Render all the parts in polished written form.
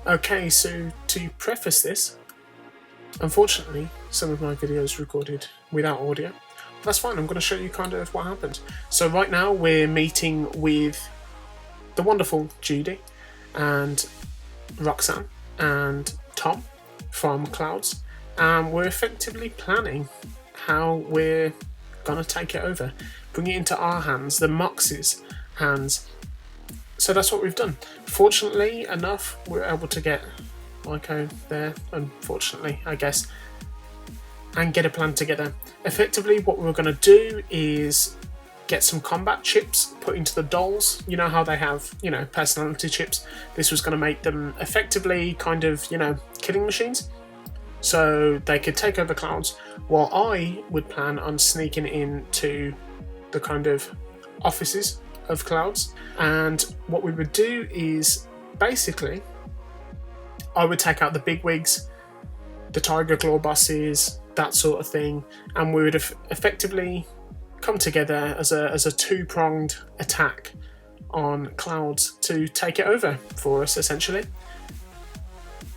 Okay, so to preface this, unfortunately, some of my videos recorded without audio. That's fine, I'm going to show you kind of what happened. So right now we're meeting with the wonderful Judy and Roxanne and Tom from Clouds, and we're effectively planning how we're going to take it over, bring it into our hands, the Mox's hands. So that's what we've done. Fortunately enough, we're able to get Lyco there, unfortunately, I guess, and get a plan together. Effectively, what we're going to do is get some combat chips put into the dolls. You know how they have, personality chips? This was going to make them effectively kind of, killing machines. So they could take over Clouds, while I would plan on sneaking into the kind of offices of Clouds. And what we would do is basically I would take out the bigwigs, the Tiger Claw bosses, that sort of thing, and we would have effectively come together as a two-pronged attack on Clouds to take it over for us, essentially.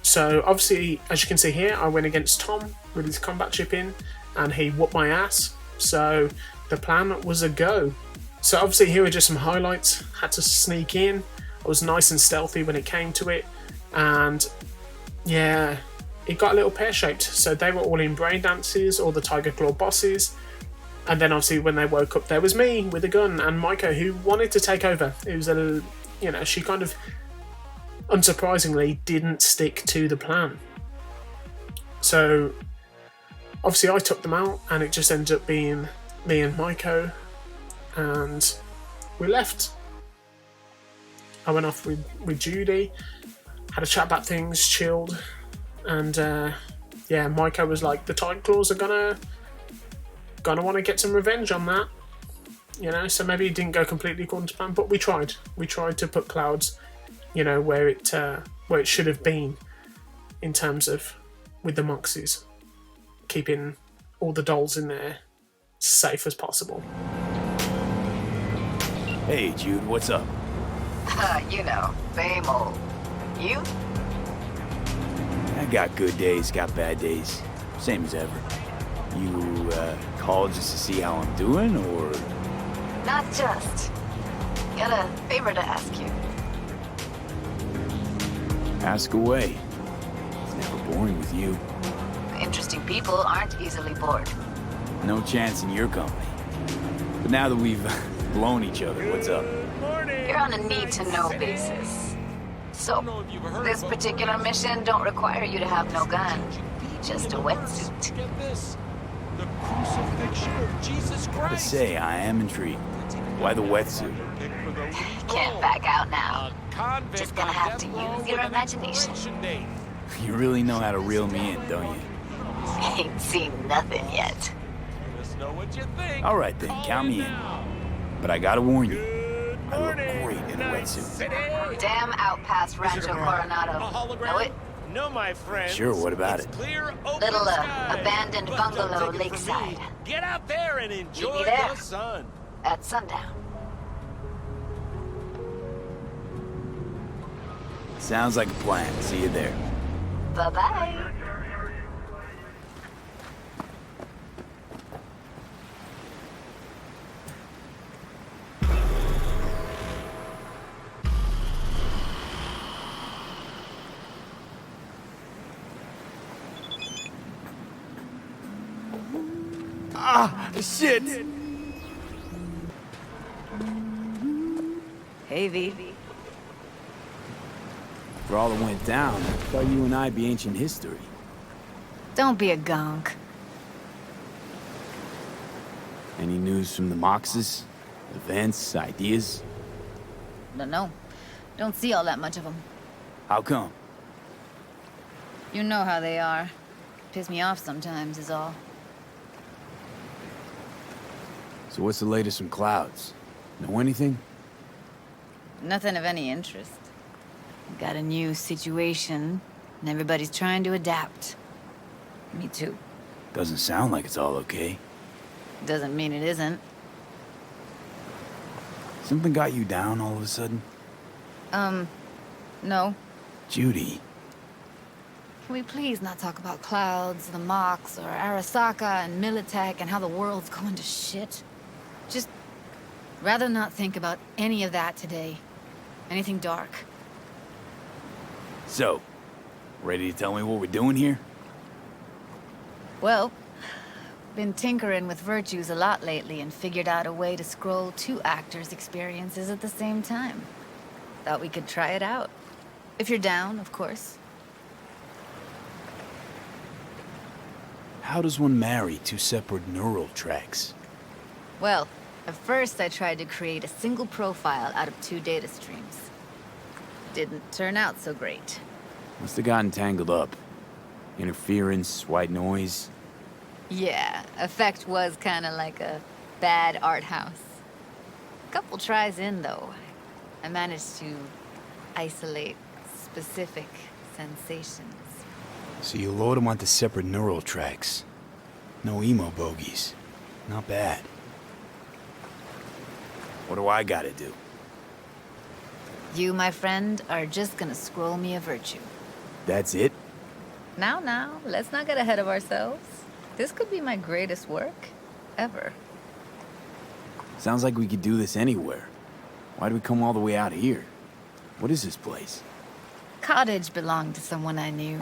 So obviously, as you can see here, I went against Tom with his combat chip in, and he whooped my ass. So the plan was a go. So obviously here are just some highlights. Had to sneak in. I was nice and stealthy when it came to it, and yeah, it got a little pear-shaped. So they were all in brain dances, all the Tiger Claw bosses, and then obviously when they woke up, there was me with a gun and Maiko, who wanted to take over. It was she kind of, unsurprisingly, didn't stick to the plan. So obviously I took them out, and it just ended up being me and Maiko, and we left. I went off with Judy, had a chat about things, chilled, and Maiko was like, the Tiger Claws are gonna want to get some revenge on that, so maybe it didn't go completely according to plan, but we tried to put Clouds, where it should have been, in terms of with the Moxies, keeping all the dolls in there safe as possible. Hey, Jude, what's up? Same old. You? I got good days, got bad days. Same as ever. You, called just to see how I'm doing, or...? Not just. Got a favor to ask you. Ask away. It's never boring with you. Interesting people aren't easily bored. No chance in your company. But now that we've blown each other, what's up? You're on a need-to-know basis. So, this particular mission don't require you to have no gun. Just a wetsuit. Gotta say, I am intrigued. Why the wetsuit? Can't back out now. Just gonna have to use your imagination. You really know how to reel me in, don't you? Ain't seen nothing yet. All right then, count me in. But I gotta warn you, I look great in a wetsuit. Damn out past Rancho Coronado. Know it? No, my friend. Sure, what about it? Little abandoned bungalow lakeside. Get out there and enjoy Meet me there. the sun. At sundown. Sounds like a plan. See you there. Bye-bye. Ah, shit! Hey, V. For all that went down, I thought you and I'd be ancient history. Don't be a gonk. Any news from the Moxes? Events, ideas? No. Don't see all that much of them. How come? You know how they are. Piss me off sometimes is all. So what's the latest from Clouds? Know anything? Nothing of any interest. Got a new situation, and everybody's trying to adapt. Me too. Doesn't sound like it's all okay. Doesn't mean it isn't. Something got you down all of a sudden? No. Judy, Can we please not talk about clouds, the Mox, or Arasaka and Militech and how the world's going to shit? Just rather not think about any of that today. Anything dark. So, ready to tell me what we're doing here? Well, been tinkering with virtues a lot lately and figured out a way to scroll 2 actors' experiences at the same time. Thought we could try it out. If you're down, of course. How does one marry 2 separate neural tracks? Well, at first I tried to create a single profile out of 2 data streams. Didn't turn out so great. Must have gotten tangled up. Interference, white noise. Yeah, effect was kinda like a bad art house. Couple tries in, though, I managed to isolate specific sensations. So you load them onto separate neural tracks. No emo bogies. Not bad. What do I gotta do? You, my friend, are just gonna scroll me a virtue. That's it? Now, let's not get ahead of ourselves. This could be my greatest work ever. Sounds like we could do this anywhere. Why'd we come all the way out here? What is this place? Cottage belonged to someone I knew.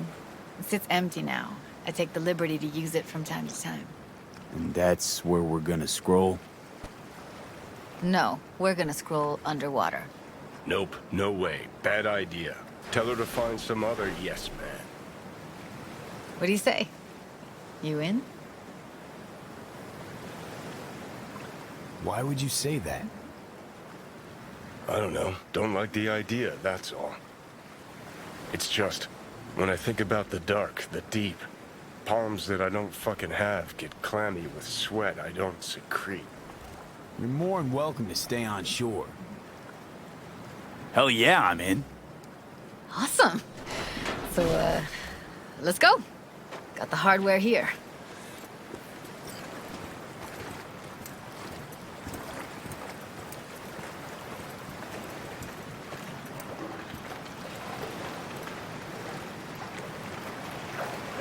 It sits empty now. I take the liberty to use it from time to time. And that's where we're gonna scroll? No, we're gonna scroll underwater. Nope, no way. Bad idea. Tell her to find some other yes man. What do you say? You in? Why would you say that? I don't know. Don't like the idea, that's all. It's just, when I think about the dark, the deep, palms that I don't fucking have get clammy with sweat I don't secrete. You're more than welcome to stay on shore. Hell yeah, I'm in. Awesome. So, let's go. Got the hardware here.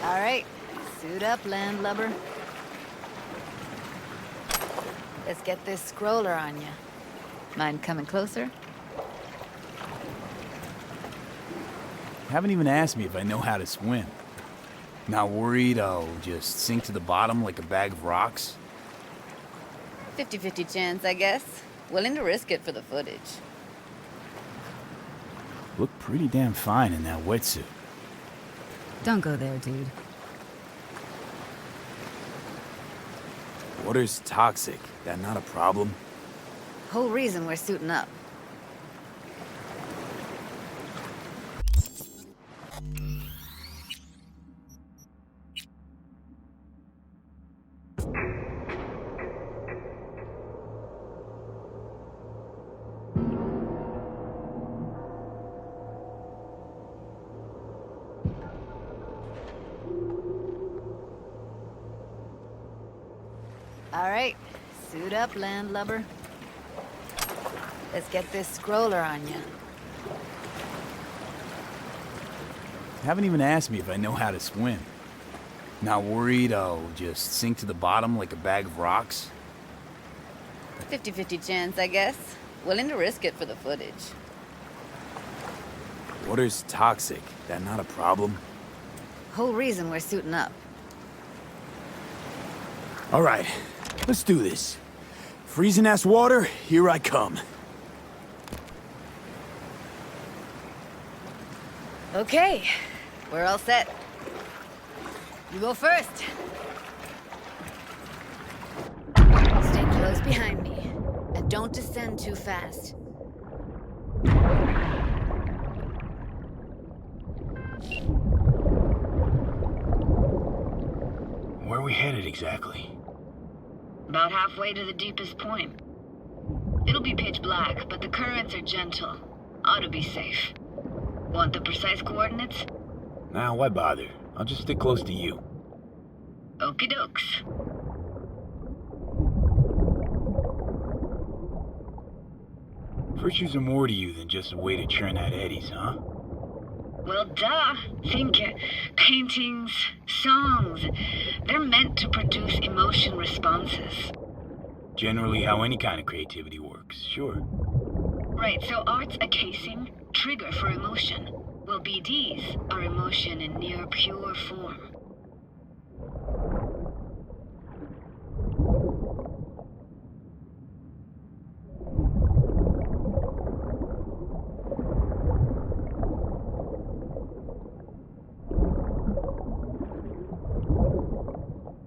All right, suit up, landlubber. Let's get this scroller on you. Mind coming closer? Haven't even asked me if I know how to swim. Not worried I'll just sink to the bottom like a bag of rocks? 50-50 chance, I guess. Willing to risk it for the footage. Look pretty damn fine in that wetsuit. Don't go there, dude. Water's toxic. That not a problem? Whole reason we're suiting up. All right, suit up, landlubber. Let's get this scroller on you. Haven't even asked me if I know how to swim. Not worried I'll just sink to the bottom like a bag of rocks? 50-50 chance, I guess. Willing to risk it for the footage. Water's toxic. That not a problem? Whole reason we're suiting up. All right, let's do this. Freezing-ass water, here I come. Okay, we're all set. You go first. Stay close behind me, and don't descend too fast. Where are we headed exactly? About halfway to the deepest point. It'll be pitch black, but the currents are gentle. Ought to be safe. Want the precise coordinates? Nah, why bother? I'll just stick close to you. Okie dokes. Virtues are more to you than just a way to churn out eddies, huh? Well, duh. Think paintings, songs. They're meant to produce emotion responses. Generally how any kind of creativity works, sure. Right, so art's a casing, trigger for emotion. Well, BDs are emotion in near pure form.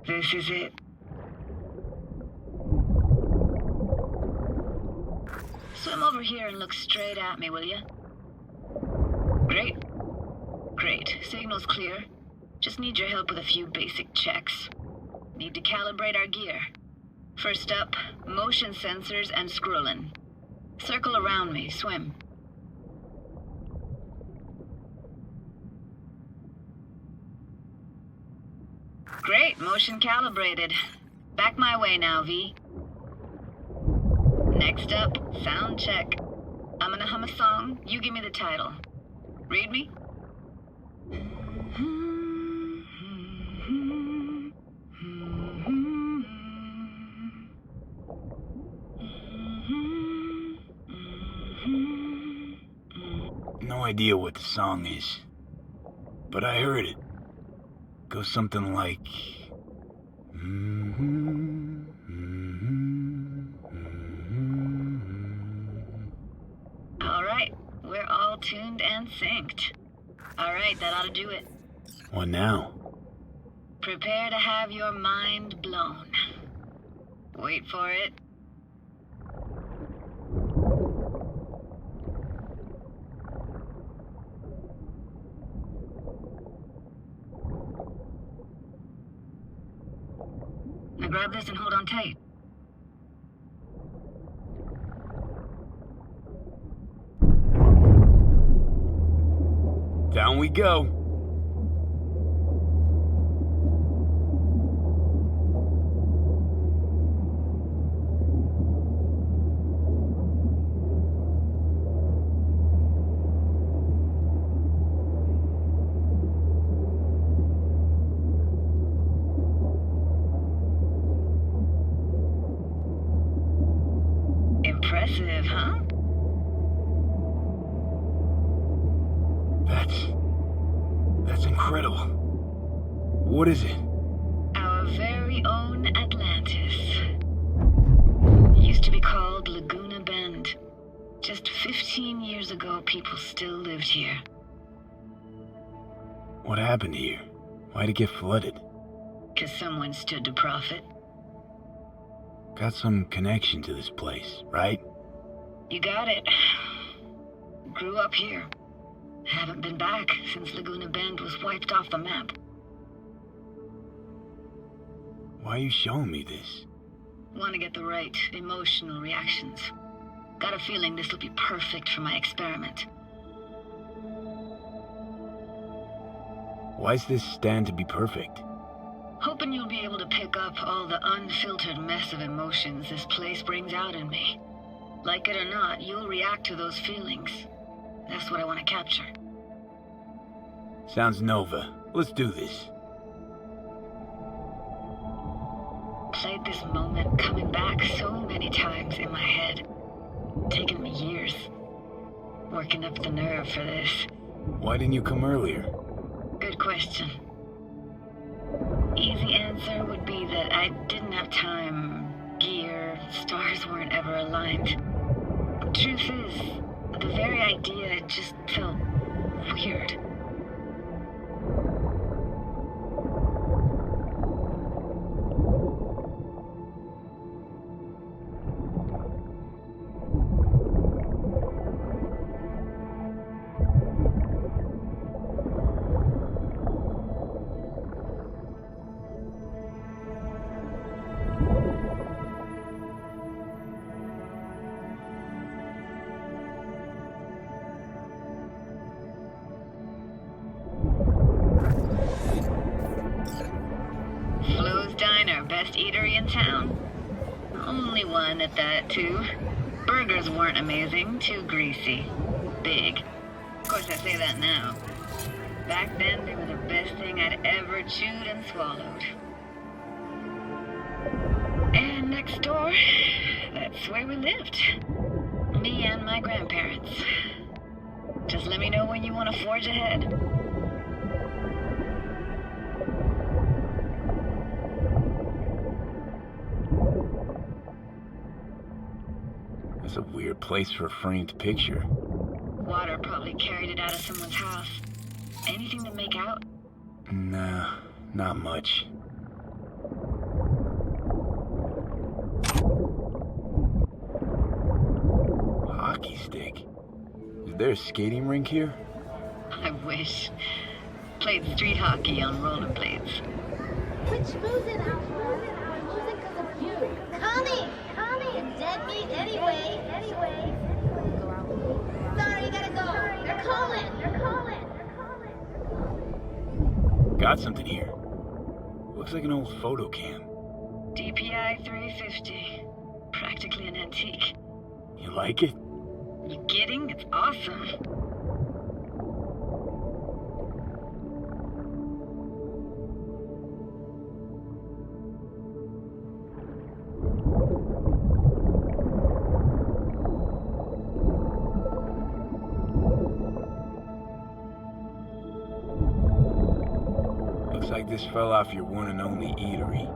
This is it. Swim over here and look straight at me, will you? Great. Great. Signal's clear. Just need your help with a few basic checks. Need to calibrate our gear. First up, motion sensors and scrolling. Circle around me. Swim. Great. Motion calibrated. Back my way now, V. Next up, sound check. I'm gonna hum a song. You give me the title. Read me? No idea what the song is, but I heard it. Goes something like... All right, we're all tuned and synced. All right, that ought to do it. What now? Prepare to have your mind blown. Wait for it. Now grab this and hold on tight. Down we go. Impressive, huh? That's incredible. What is it? Our very own Atlantis. Used to be called Laguna Bend. Just 15 years ago, people still lived here. What happened here? Why'd it get flooded? 'Cause someone stood to profit. Got some connection to this place, right? You got it. Grew up here. Haven't been back since Laguna Bend was wiped off the map. Why are you showing me this? Want to get the right emotional reactions. Got a feeling this will be perfect for my experiment. Why's this stand to be perfect? Hoping you'll be able to pick up all the unfiltered mess of emotions this place brings out in me. Like it or not, you'll react to those feelings. That's what I want to capture. Sounds Nova. Let's do this. Played this moment coming back so many times in my head. Taken me years. Working up the nerve for this. Why didn't you come earlier? Good question. Easy answer would be that I didn't have time. Gear, stars weren't ever aligned. Truth is, the very idea just felt weird. Best eatery in town. Only one at that, too. Burgers weren't amazing, too greasy. Big. Of course, I say that now. Back then, they were the best thing I'd ever chewed and swallowed. And next door, that's where we lived. Me and my grandparents. Just let me know when you want to forge ahead. That's a weird place for a framed picture. Water probably carried it out of someone's house. Anything to make out? Nah, not much. Hockey stick? Is there a skating rink here? I wish. Played street hockey on rollerblades. Quit schmoozing, Alfred. I'm losing because of you. Connie! You're dead meat anyway. Sorry, gotta go. They're calling. Got something here. Looks like an old photo cam. DPI 350. Practically an antique. You like it? You kidding? It's awesome. Looks like this fell off your one and only eatery.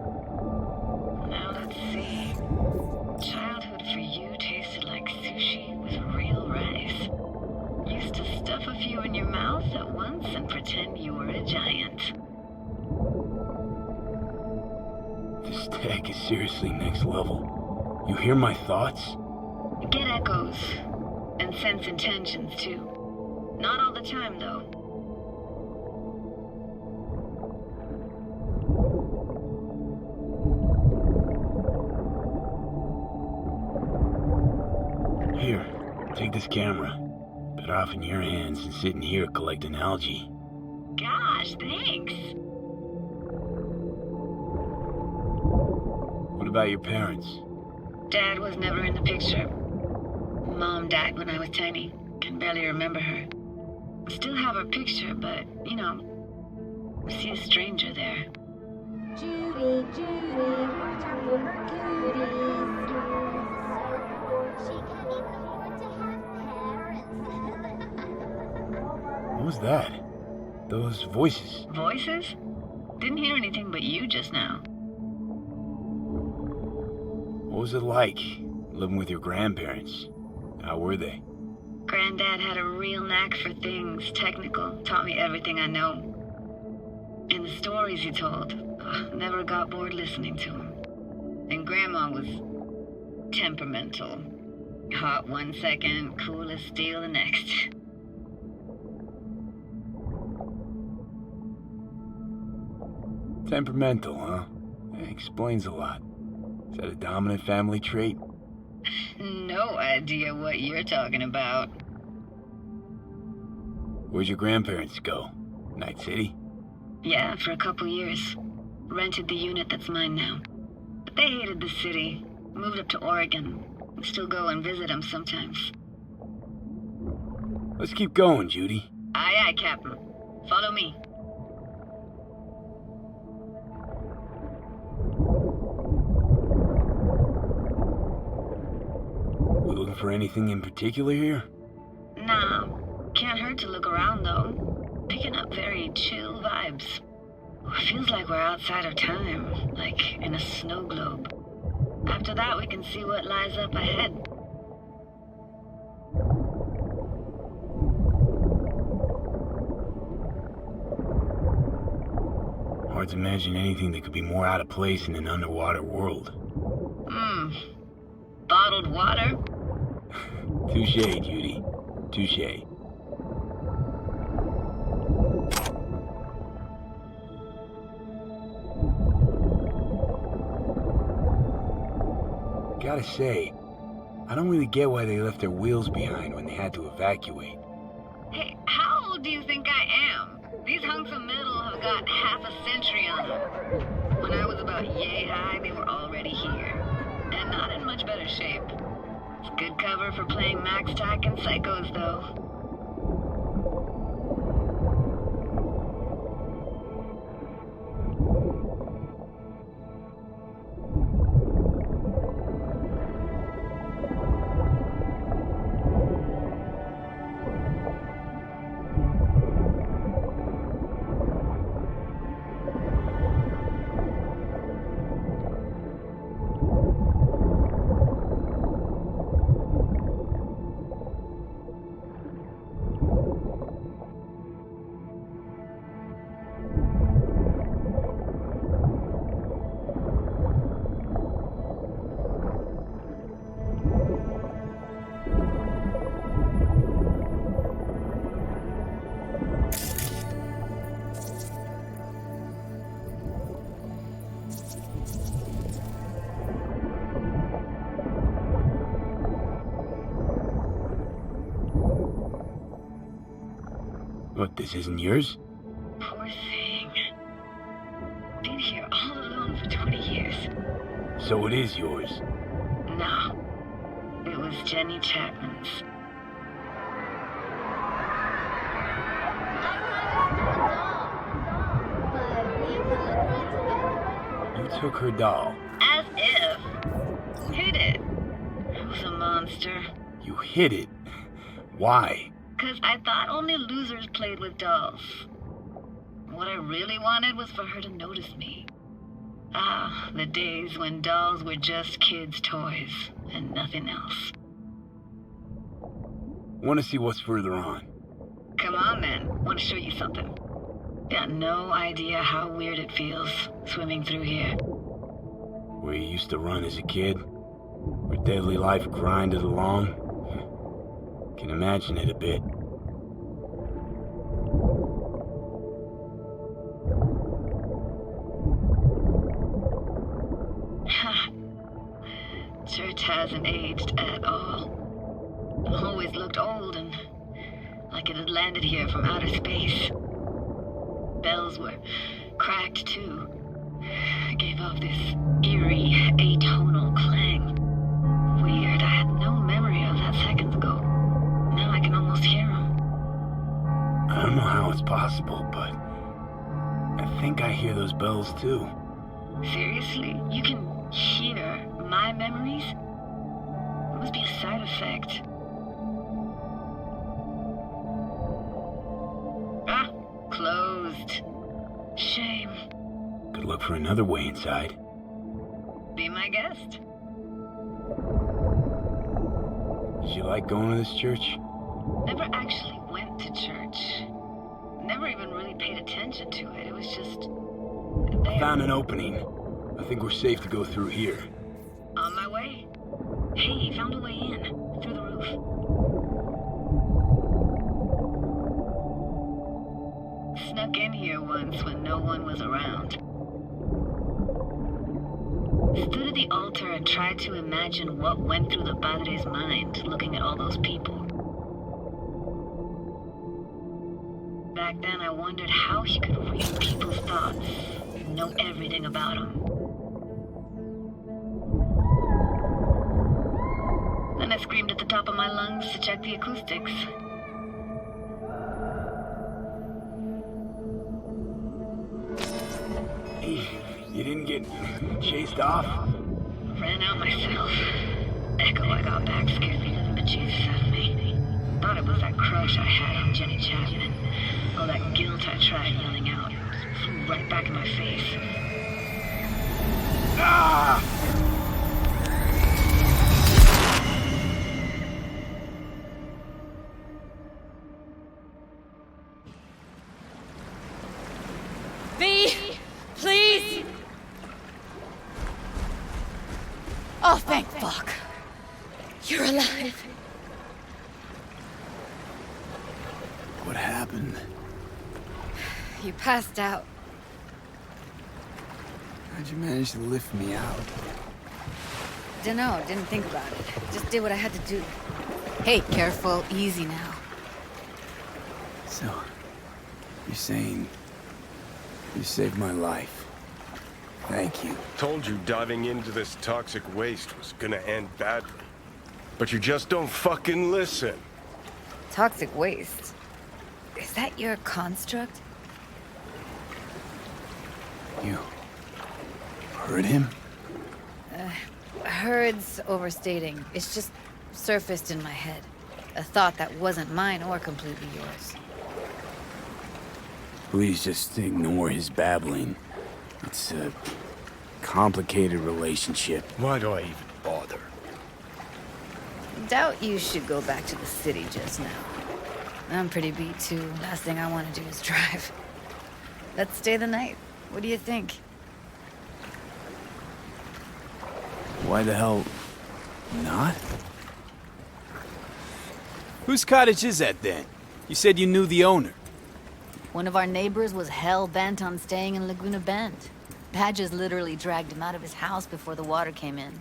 Now let's see. Childhood for you tasted like sushi with real rice. Used to stuff a few in your mouth at once and pretend you were a giant. This tech is seriously next level. You hear my thoughts? Get echoes. And sense intentions too. Not all the time though. Here, take this camera. Better off in your hands than sitting here collecting algae. Gosh, thanks. What about your parents? Dad was never in the picture. Mom died when I was tiny. Can barely remember her. Still have her picture, but, you know, see a stranger there. Judy, watch out for her cuties. She can't even afford to have parents. What was that? Those voices. Voices? Didn't hear anything but you just now. What was it like, living with your grandparents? How were they? Granddad had a real knack for things technical, taught me everything I know. And the stories he told, never got bored listening to him. And Grandma was temperamental. Hot one second, cool as steel the next. Temperamental, huh? Explains a lot. Is that a dominant family trait? No idea what you're talking about. Where'd your grandparents go? Night City? Yeah, for a couple years. Rented the unit that's mine now. But they hated the city. Moved up to Oregon. Still go and visit them sometimes. Let's keep going, Judy. Aye, aye, Captain. Follow me. We looking for anything in particular here? Nah, can't hurt to look around though. Picking up very chill vibes. Feels like we're outside of time, like in a snow globe. After that, we can see what lies up ahead. Hard to imagine anything that could be more out of place in an underwater world. Bottled water? Touche, Judy. Touche. Gotta say, I don't really get why they left their wheels behind when they had to evacuate. Hey, how old do you think I am? These hunks of metal have got half a century on them. When I was about yay high, they were already here. And not in much better shape. It's good cover for playing Max Tack and Psychos, though. this isn't yours? Poor thing. Been here all alone for 20 years. So it is yours. No. It was Jenny Chapman's. You took her doll. As if. Hid it. Who's a monster? You hid it. Why? 'Cause I thought only losers played with dolls. What I really wanted was for her to notice me. Ah, the days when dolls were just kids' toys and nothing else. Want to see what's further on? Come on then, want to show you something. Got no idea how weird it feels swimming through here. Where you used to run as a kid? Where daily life grinded along? Can imagine it a bit. Church hasn't aged at all. Always looked old and like it had landed here from outer space. Bells were cracked too. Gave off this eerie, atonal clang. Weird, I had no memory of that seconds ago. Now I can almost hear them. I don't know how it's possible, but I think I hear those bells too. Seriously? You can hear my memories? It must be a side effect. Ah, closed. Shame. Could look for another way inside. Be my guest. Did you like going to this church? Never actually went to church. Never even really paid attention to it. It was just there. Found an opening. I think we're safe to go through here. On my way. Hey, found a way in. Through the roof. Snuck in here once when no one was around. Stood at the altar and tried to imagine what went through the padre's mind looking at all those people. Back then I wondered how he could read people's thoughts and know everything about them. Then I screamed at the top of my lungs to check the acoustics. You didn't get chased off? Ran out myself. Echo I got back scared me to the bejesus out of me. Thought it was that crush I had on Jenny Chapman. All that guilt I tried yelling out flew right back in my face. Ah! V, please. Oh, thank fuck. You're alive. What happened? You passed out. How'd you manage to lift me out? Dunno, didn't think about it. Just did what I had to do. Hey, careful, easy now. So, you're saying you saved my life. Thank you. Told you diving into this toxic waste was gonna end badly. But you just don't fucking listen. Toxic waste. Is that your construct? You heard him? Heard's overstating. It's just surfaced in my head. A thought that wasn't mine or completely yours. Please just ignore his babbling. It's a complicated relationship. Why do I even bother? Doubt you should go back to the city just now. I'm pretty beat too. Last thing I want to do is drive. Let's stay the night. What do you think? Why the hell not? Whose cottage is that then? You said you knew the owner. One of our neighbors was hell-bent on staying in Laguna Bend. Badges literally dragged him out of his house before the water came in.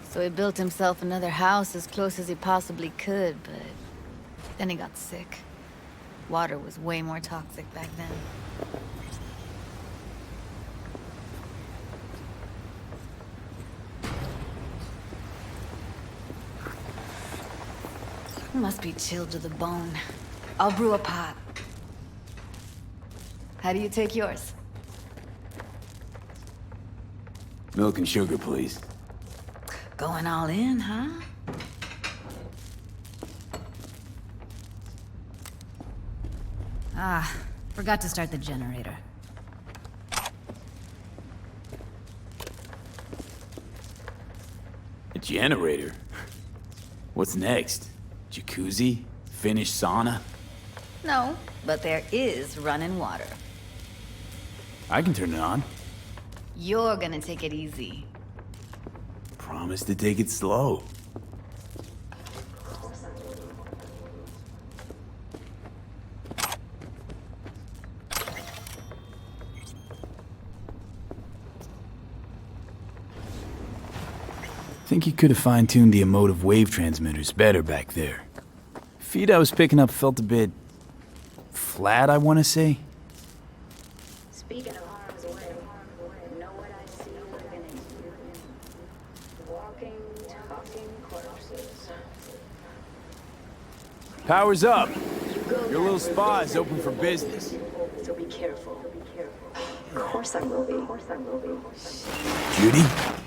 So he built himself another house as close as he possibly could, but then he got sick. Water was way more toxic back then. You must be chilled to the bone. I'll brew a pot. How do you take yours? Milk and sugar, please. Going all in, huh? Ah, forgot to start the generator. A generator? What's next? Jacuzzi? Finnish sauna? No, but there is running water. I can turn it on. You're gonna take it easy. Promise to take it slow. Think you could have fine-tuned the emotive wave transmitters better back there. Feed I was picking up felt a bit flat, I want to say. Speaking of harm's way, you know what I see living in here? Walking, talking corpses. Power's up. You go Your little spa is open for business. so be careful. Of course I will be. Judy?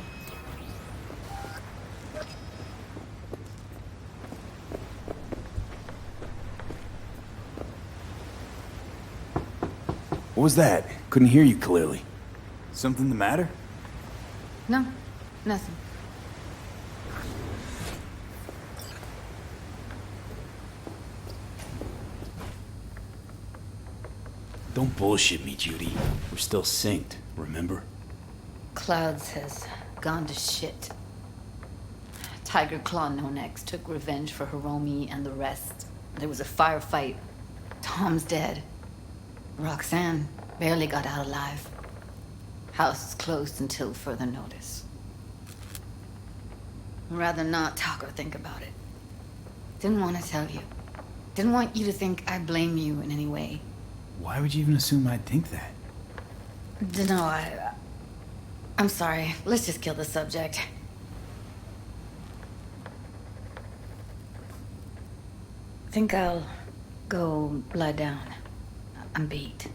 What was that? Couldn't hear you clearly. Something the matter? No, nothing. Don't bullshit me, Judy. We're still synced, remember? Clouds has gone to shit. Tiger Claw No Next took revenge for Hiromi and the rest. There was a firefight. Tom's dead. Roxanne barely got out alive. House is closed until further notice. I'd rather not talk or think about it. Didn't want to tell you. Didn't want you to think I blame you in any way. Why would you even assume I'd think that? No, I'm sorry. Let's just kill the subject. Think I'll go lie down. I'm beat.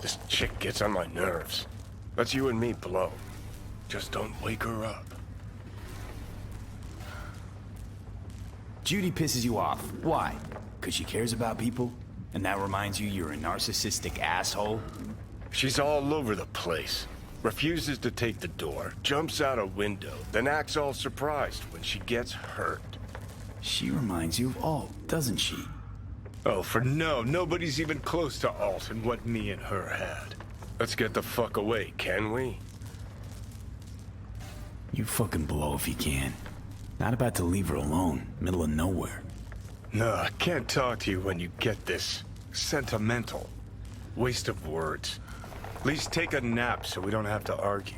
This chick gets on my nerves. That's you and me, Blow. Just don't wake her up. Judy pisses you off. Why? Because she cares about people? And that reminds you you're a narcissistic asshole? She's all over the place. Refuses to take the door, jumps out a window, then acts all surprised when she gets hurt. She reminds you of Alt, doesn't she? Oh, for no, nobody's even close to Alt and what me and her had. Let's get the fuck away, can we? You fucking blow if you can. Not about to leave her alone, middle of nowhere. No, I can't talk to you when you get this sentimental. Waste of words. At least take a nap so we don't have to argue.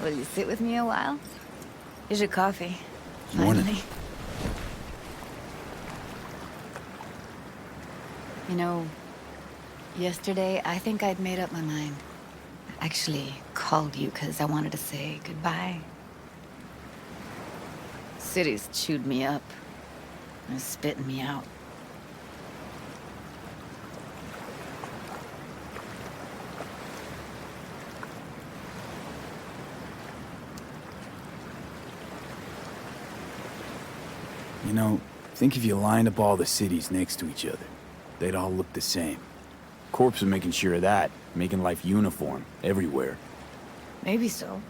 Will you sit with me a while? Here's your coffee. Morning. Finally. You know, yesterday I think I'd made up my mind. I actually called you because I wanted to say goodbye. City's chewed me up. And spitting me out. You know, think if you lined up all the cities next to each other, they'd all look the same. Corps are making sure of that, making life uniform everywhere. Maybe so.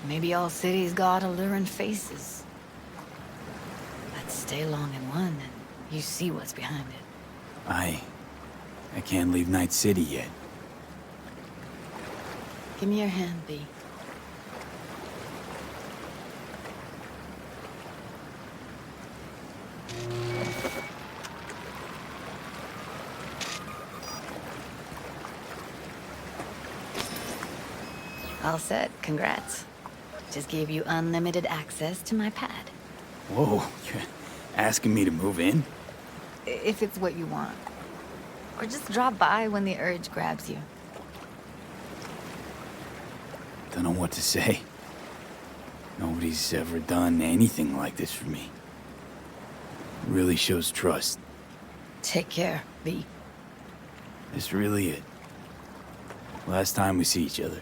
Maybe all cities got alluring faces. Let's stay long in one and you see what's behind it. I can't leave Night City yet. Give me your hand, B. All set. Congrats. Just gave you unlimited access to my pad. Whoa, you're asking me to move in? If it's what you want. Or just drop by when the urge grabs you. Don't know what to say. Nobody's ever done anything like this for me. Really shows trust. Take care, B. That's really it. Last time we see each other.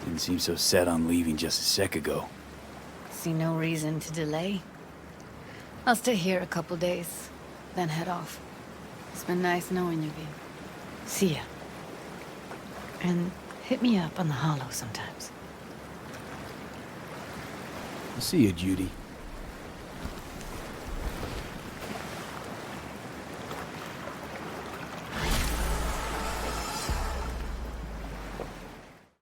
Didn't seem so set on leaving just a sec ago. See no reason to delay. I'll stay here a couple days, then head off. It's been nice knowing you, V. See ya. And hit me up on the holo sometimes. I'll see you, Judy.